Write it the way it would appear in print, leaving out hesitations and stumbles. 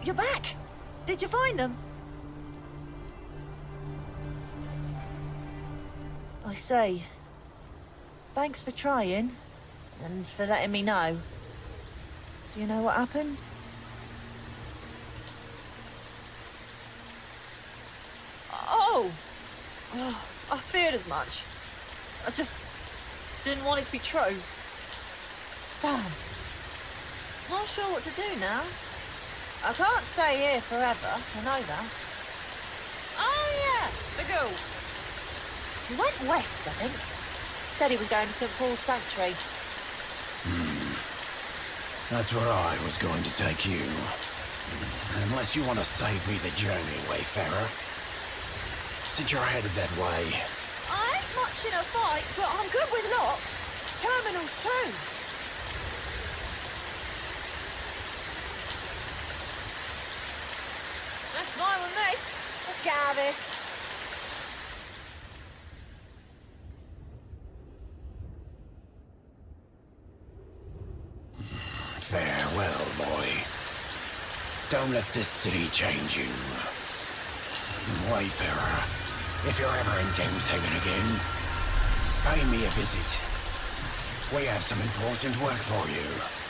You're back! Did you find them? I say, thanks for trying, and for letting me know. Do you know what happened? Oh, I feared as much. I just didn't want it to be true. Damn. Not sure what to do now. I can't stay here forever, I know that. Oh yeah, the ghoul. He went west, I think. Said he was going to St. Paul's Sanctuary. That's where I was going to take you. Unless you want to save me the journey, Wayfarer. Since you're headed that way. I ain't much in a fight, but I'm good with locks. Terminals too. That's fine with me. Let's get out of here. Farewell, boy. Don't let this city change you. Wayfarer, if you're ever in Thames Haven again, pay me a visit. We have some important work for you.